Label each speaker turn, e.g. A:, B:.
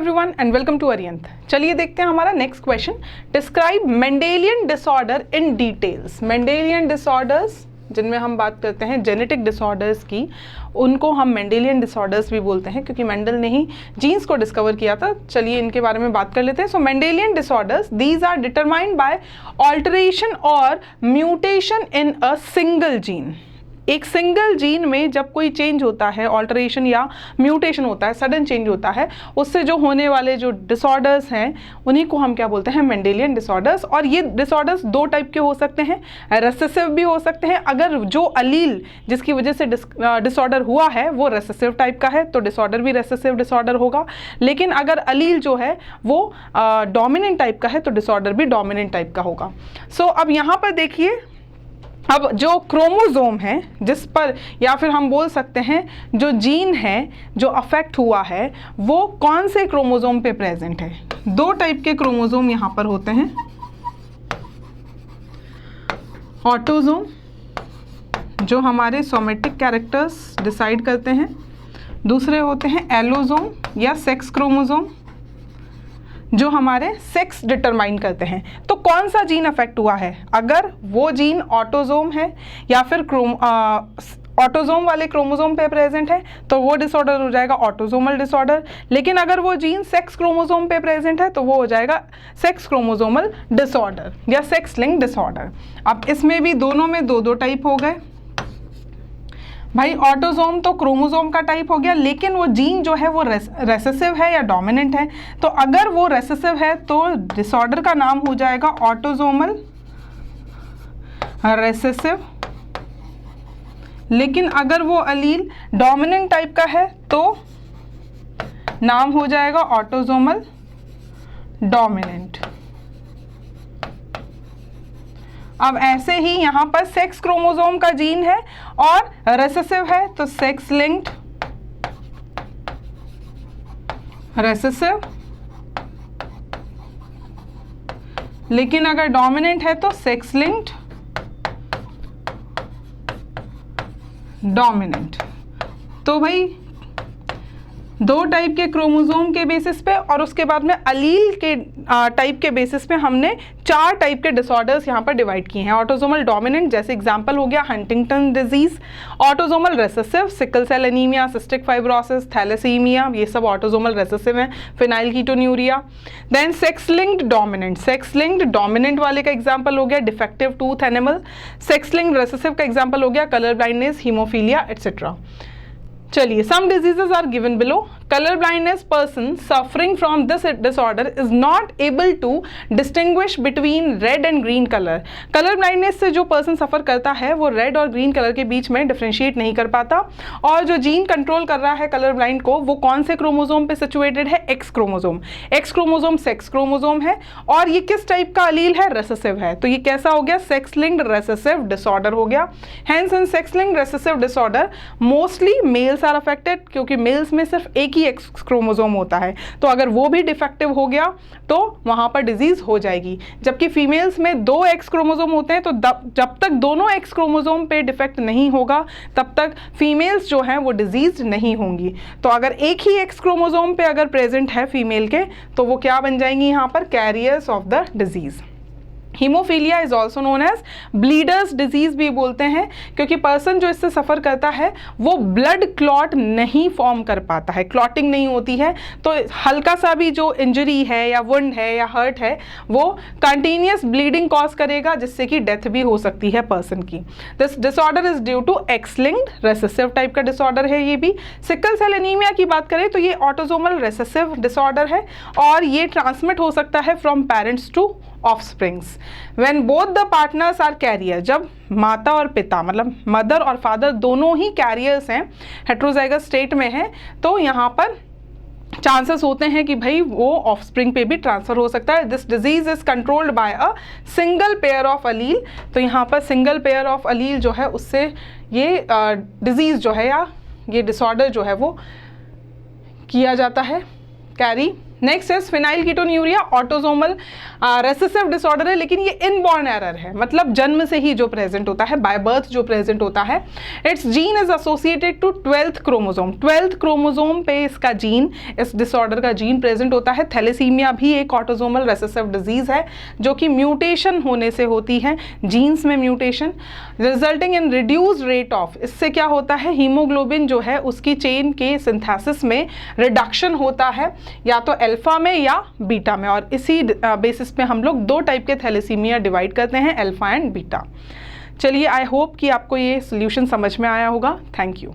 A: Everyone and welcome to अरियंत। चलिए देखते हैं हमारा next question. Describe Mendelian disorder in details. Mendelian disorders जिनमें हम बात करते हैं जेनेटिक डिसऑर्डर्स की, उनको हम मेंडेलियन डिसऑर्डर्स भी बोलते हैं क्योंकि मेंडल ने ही जीन्स को डिस्कवर किया था। चलिए इनके बारे में बात कर लेते हैं। So Mendelian disorders, these are determined by alteration और mutation in a single gene. एक सिंगल जीन में जब कोई चेंज होता है, ऑल्टरेशन या म्यूटेशन होता है, सडन चेंज होता है, उससे जो होने वाले जो डिसऑर्डर्स हैं उन्हीं को हम क्या बोलते हैं, मेंडेलियन डिसऑर्डर्स। और ये डिसऑर्डर्स दो टाइप के हो सकते हैं, रेसेसिव भी हो सकते हैं। अगर जो अलील जिसकी वजह से डिसऑर्डर हुआ है वो रेसेसिव टाइप का है तो डिसऑर्डर भी रेसेसिव डिसऑर्डर होगा। लेकिन अगर अलील जो है वो डोमिनेंट टाइप का है तो डिसऑर्डर भी डोमिनेंट टाइप का होगा। सो अब यहाँ पर देखिए, अब जो क्रोमोसोम है जिस पर, या फिर हम बोल सकते हैं जो जीन है जो अफेक्ट हुआ है वो कौन से क्रोमोसोम पे प्रेजेंट है। दो टाइप के क्रोमोसोम यहाँ पर होते हैं, ऑटोसोम जो हमारे सोमेटिक कैरेक्टर्स डिसाइड करते हैं, दूसरे होते हैं एलोसोम या सेक्स क्रोमोसोम जो हमारे सेक्स डिटरमाइन करते हैं। तो कौन सा जीन अफेक्ट हुआ है, अगर वो जीन ऑटोसोम है या फिर ऑटोसोम वाले क्रोमोसोम पे प्रेजेंट है तो वो डिसऑर्डर हो जाएगा ऑटोसोमल डिसऑर्डर। लेकिन अगर वो जीन सेक्स क्रोमोसोम पे प्रेजेंट है तो वो हो जाएगा सेक्स क्रोमोसोमल डिसऑर्डर या सेक्स लिंक डिसऑर्डर। अब इसमें भी दोनों में दो दो टाइप हो गए भाई। ऑटोसोम तो क्रोमोसोम का टाइप हो गया, लेकिन वो जीन जो है वो रेसेसिव है या डोमिनेंट है। तो अगर वो रेसेसिव है तो डिसऑर्डर का नाम हो जाएगा ऑटोसोमल रेसेसिव। लेकिन अगर वो अलील डोमिनेंट टाइप का है तो नाम हो जाएगा ऑटोसोमल डोमिनेंट। अब ऐसे ही यहाँ पर सेक्स क्रोमोसोम का जीन है और रेसेसिव है तो सेक्स लिंक्ड रेसेसिव। लेकिन अगर डोमिनेंट है तो सेक्स लिंक्ड डोमिनेंट। तो भाई दो टाइप के क्रोमोसोम के बेसिस पे और उसके बाद में अलील के टाइप के बेसिस पे हमने चार टाइप के डिसऑर्डर्स यहाँ पर डिवाइड किए हैं। ऑटोसोमल डोमिनेंट जैसे एग्जांपल हो गया Huntington disease, autosomal recessive sickle cell anaemia, cystic fibrosis, thalassaemia, ये सब ऑटोसोमल रेसेसिव हैं, phenylketonuria. Then sex linked dominant, sex linked dominant वाले का एग्जाम्पल हो गया defective tooth enamel. Sex linked recessive का एग्जाम्पल हो गया कलर ब्लाइंडनेस, हीमोफीलिया एटसेट्रा। चलिए, some diseases are given below. Color blindness person suffering from this disorder is not able to distinguish between red and green color. Color blindness से जो person suffer करता है वो red और green color के बीच में differentiate नहीं कर पाता। और जो जीन कंट्रोल कर रहा है color blind को वो कौन से क्रोमोसोम पे situated है, X chromosome. X chromosome sex chromosome है और ये किस टाइप का अलील है, रेसेसिव है। तो ये कैसा हो गया, सेक्स लिंक्ड रेसेसिव डिसऑर्डर हो गया। Hence in sex linked recessive disorder mostly males are affected, क्योंकि मेल्स में सिर्फ एक ही एक्स क्रोमोसोम होता है। तो अगर वो भी डिफेक्टिव हो गया तो वहां पर डिजीज हो जाएगी। जबकि फीमेल्स में दो एक्स क्रोमोसोम होते हैं तो जब तक दोनों एक्स क्रोमोसोम पे डिफेक्ट नहीं होगा तब तक फीमेल्स जो हैं वो डिजीज नहीं होंगी। तो अगर एक ही एक्स क्रोमोसोम पे अगर प्रेजेंट है फीमेल के तो वो क्या बन जाएंगी, यहाँ पर carriers of the disease. Haemophilia is also known as bleeders disease भी बोलते हैं, क्योंकि पर्सन जो इससे सफ़र करता है वो ब्लड क्लॉट नहीं फॉर्म कर पाता है, क्लॉटिंग नहीं होती है। तो हल्का सा भी जो इंजरी है या वुंड है या हर्ट है वो कंटिन्यूस ब्लीडिंग कॉज करेगा जिससे कि डेथ भी हो सकती है पर्सन की। This disorder is due to X linked recessive type का डिसऑर्डर है ये भी। सिकल सेल एनीमिया की बात करें तो ये ऑटोसोमल रेसेसिव डिसऑर्डर है और ये ट्रांसमिट हो सकता है from parents to offsprings when both the partners are carrier. जब माता और पिता मतलब मदर और फादर दोनों ही कैरियर्स हैं, हेट्रोजाइगस स्टेट में हैं, तो यहाँ पर चांसेस होते हैं कि भाई वो ऑफस्प्रिंग पे भी ट्रांसफर हो सकता है। This disease is controlled by a single pair of allele. तो यहाँ पर सिंगल पेयर ऑफ अलील जो है उससे ये डिजीज जो है या ये डिसऑर्डर जो है वो किया जाता है, कैरी नेक्स्ट है phenyl ketonuria, autosomal recessive disorder है, लेकिन ये इनबॉर्न एरर है, मतलब जन्म से ही जो प्रेजेंट होता है, बाय बर्थ जो प्रेजेंट होता है। It's gene is associated to 12th chromosome, 12th chromosome पे इसका जीन, इस डिसऑर्डर का जीन प्रेजेंट होता है। थैलेसीमिया भी एक ऑटोसोमल रेसेसिव डिजीज है जो कि म्यूटेशन होने से होती है, जीन्स में mutation, resulting in reduced rate of, इससे क्या होता है, हीमोग्लोबिन जो है उसकी चेन के सिंथेसिस में रिडक्शन होता है, या तो अल्फा में या बीटा में, और इसी बेसिस पे हम लोग 2 टाइप के थैलेसीमिया डिवाइड करते हैं, अल्फा एंड बीटा। चलिए, आई होप कि आपको ये सोल्यूशन समझ में आया होगा। Thank you.